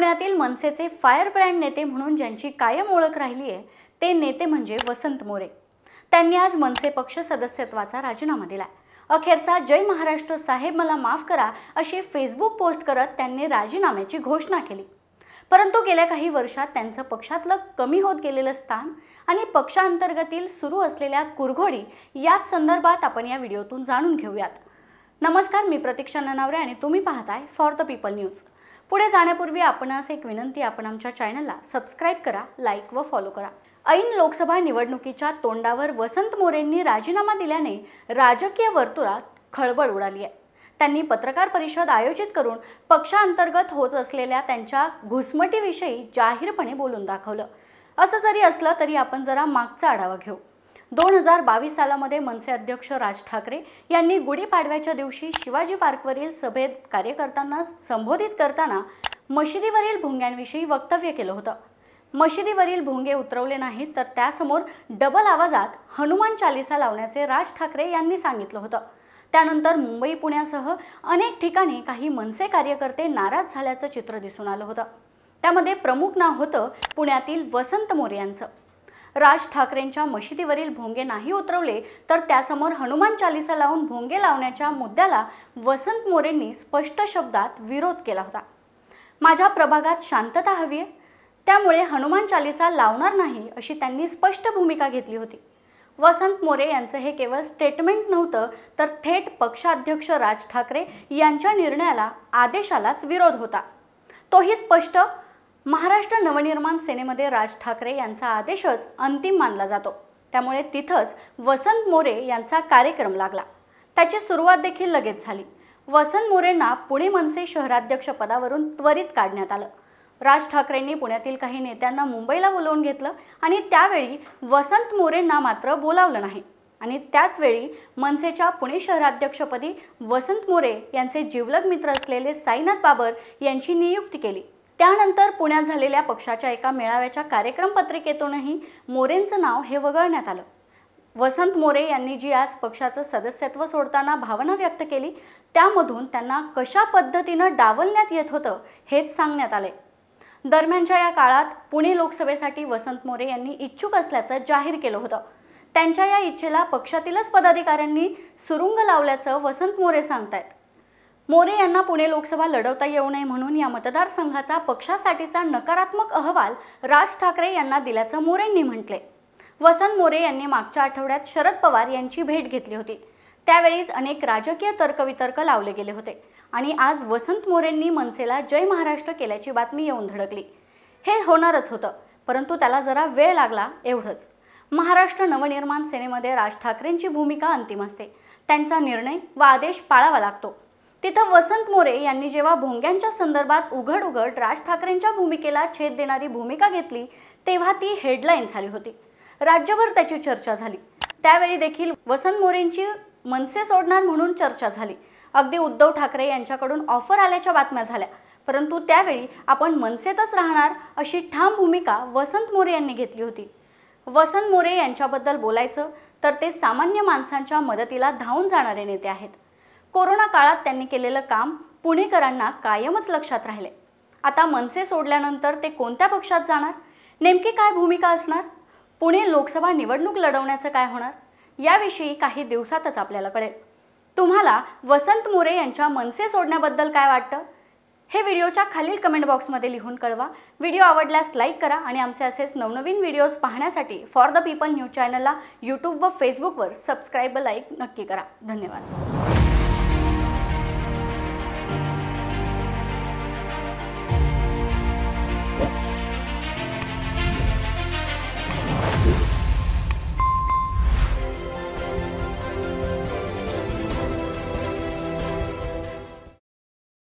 पुण्यातील मनसेचे fire brand नेते म्हणून ज्यांची कायम ओळख राहिली आहे ते नेते म्हणजे वसंत मोरे। त्यांनी आज मनसे पक्ष सदस्यत्वाचा राजीनामा दिला। अखेरचा जय महाराष्ट्र साहेब मला माफ करा अशी फेसबुक पोस्ट करत त्यांनी राजीनाम्याची घोषणा केली। परंतु गेल्या काही वर्षात त्यांचं पक्षातलं कमी होत गेलेलं स्थान आणि पक्षांतर्गतील सुरू असलेल्या कुरघोडी याच संदर्भात आपण या व्हिडिओतून जाणून घेऊयात। नमस्कार, मी प्रतीक्षा ननावरे आणि तुम्ही पाहताय फॉर द पीपल न्यूज। पुढे जाण्यापूर्वी आपणास एक विनंती, आपण आमच्या चॅनलला सबस्क्राइब करा, लाईक व फॉलो करा। ऐन लोकसभा निवडणुकीच्या तोंडावर वसंत मोरेंनी राजीनामा दिल्याने राजकीय वर्तुळात खळबळ उडाली आहे। त्यांनी पत्रकार परिषद आयोजित करून पक्षांतर्गत होत असलेल्या त्यांच्या घुसमटीविषयी जाहीरपणे बोलून दाखवलं। असं जरी असलं तरी आपण जरा मागचा आढावा घेऊ। 2022 सालामध्ये मनसे अध्यक्ष राज ठाकरे यांनी गुढीपाडव्याच्या दिवशी शिवाजी पार्कवरील सभेत कार्यकर्त्यांना संबोधित करताना मशिदीवरील भोंग्यांविषयी वक्तव्य केलं होतं। मशिदीवरील भोंगे उतरवले नाहीत तर त्यासमोर डबल आवाजात हनुमान चालीसा लावण्याचे राज ठाकरे यांनी सांगितलं होतं। त्यानंतर मुंबई पुण्यासह अनेक ठिकाणी काही मनसे कार्यकर्ते नाराज झाल्याचं चित्र दिसून आलं होतं। त्यामध्ये प्रमुख नाव होतं पुण्यातील वसंत मोरे यांचं। राज ठाकरेंच्या मशिदीवरील भोंगे नाही उतरवले तर त्यासमोर हनुमान चालीसा लावून भोंगे लावण्याच्या मुद्द्याला वसंत मोरेंनी स्पष्ट शब्दात विरोध केला होता। माझ्या प्रभागात शांतता हवी आहे, त्यामुळे हनुमान चालीसा लावणार नाही अशी त्यांनी स्पष्ट भूमिका घेतली होती। वसंत मोरे यांचं हे केवळ स्टेटमेंट नव्हतं तर थेट पक्षाध्यक्ष राज ठाकरे यांच्या निर्णयाला, आदेशालाच विरोध होता। तोही स्पष्ट। महाराष्ट्र नवनिर्माण सेनेमध्ये राज ठाकरे यांचा आदेशच अंतिम मानला जातो, त्यामुळे तिथंच वसंत मोरे यांचा कार्यक्रम लागला। त्याची सुरुवात देखील लगेच झाली। वसंत मोरेंना पुणे मनसे शहराध्यक्ष पदावरून त्वरित काढण्यात आलं। राज ठाकरेंनी पुण्यातील काही नेत्यांना मुंबईला बोलावून घेतलं आणि त्यावेळी वसंत मोरेंना मात्र बोलावलं नाही। आणि त्याच वेळी मनसेच्या पुणे शहराध्यक्षपदी वसंत मोरे यांचे जिवलग मित्र असलेले साईनाथ बाबर यांची नियुक्ती केली। त्यानंतर पुण्यात झालेल्या पक्षाच्या एका मेळाव्याच्या कार्यक्रम पत्रिकेतूनही मोरेंचं नाव हे वगळण्यात आलं। वसंत मोरे यांनी जी आज पक्षाचं सदस्यत्व सोडताना भावना व्यक्त केली त्यामधून त्यांना कशा पद्धतीनं डावलण्यात येत होतं हेच सांगण्यात आले। दरम्यानच्या या काळात पुणे लोकसभेसाठी वसंत मोरे यांनी इच्छुक असल्याचं जाहीर केलं होतं। त्यांच्या या इच्छेला पक्षातीलच पदाधिकाऱ्यांनी सुरुंग लावल्याचं वसंत मोरे सांगतायत। मोरे यांना पुणे लोकसभा लढवता येऊ नये म्हणून या मतदारसंघाचा पक्षासाठीचा नकारात्मक अहवाल राज ठाकरे यांना दिल्याचं मोरेंनी म्हटले। वसंत मोरे यांनी मागच्या आठवड्यात शरद पवार यांची भेट घेतली होती। त्यावेळीच अनेक राजकीय तर्कवितर्क लावले गेले होते आणि आज वसंत मोरेंनी मनसेला जय महाराष्ट्र केल्याची बातमी येऊन धडकली। हे होणारच होतं, परंतु त्याला जरा वेळ लागला एवढंच। महाराष्ट्र नवनिर्माण सेनेमध्ये राज ठाकरेंची भूमिका अंतिम असते, त्यांचा निर्णय व आदेश पाळावा लागतो। तिथं वसंत मोरे यांनी जेव्हा भोंग्यांच्या संदर्भात उघड राज ठाकरेंच्या भूमिकेला छेद देणारी भूमिका घेतली तेव्हा ती हेडलाईन झाली होती। राज्यभर त्याची चर्चा झाली। त्यावेळी देखील वसंत मोरेंची मनसे सोडणार म्हणून चर्चा झाली। अगदी उद्धव ठाकरे यांच्याकडून ऑफर आल्याच्या बातम्या झाल्या, परंतु त्यावेळी आपण मनसेतच राहणार अशी ठाम भूमिका वसंत मोरे यांनी घेतली होती। वसंत मोरे यांच्याबद्दल बोलायचं तर ते सामान्य माणसांच्या मदतीला धावून जाणारे नेते आहेत। कोरोना काळात त्यांनी केलेलं काम पुणेकरांना कायमच लक्षात राहिले। आता मनसे सोडल्यानंतर ते कोणत्या पक्षात जाणार, नेमकी काय भूमिका असणार, पुणे लोकसभा निवडणूक लढवण्याचं काय होणार याविषयी काही दिवसातच आपल्याला कळेल। तुम्हाला वसंत मोरे यांच्या मनसे सोडण्याबद्दल काय वाटतं हे व्हिडिओच्या खालील कमेंट बॉक्समध्ये लिहून कळवा। व्हिडिओ आवडल्यास लाईक करा आणि आमचे असेच नवनवीन व्हिडिओज पाहण्यासाठी फॉर द पीपल न्यूज चॅनलला यूट्यूब व फेसबुकवर सबस्क्राईब व लाईक नक्की करा। धन्यवाद।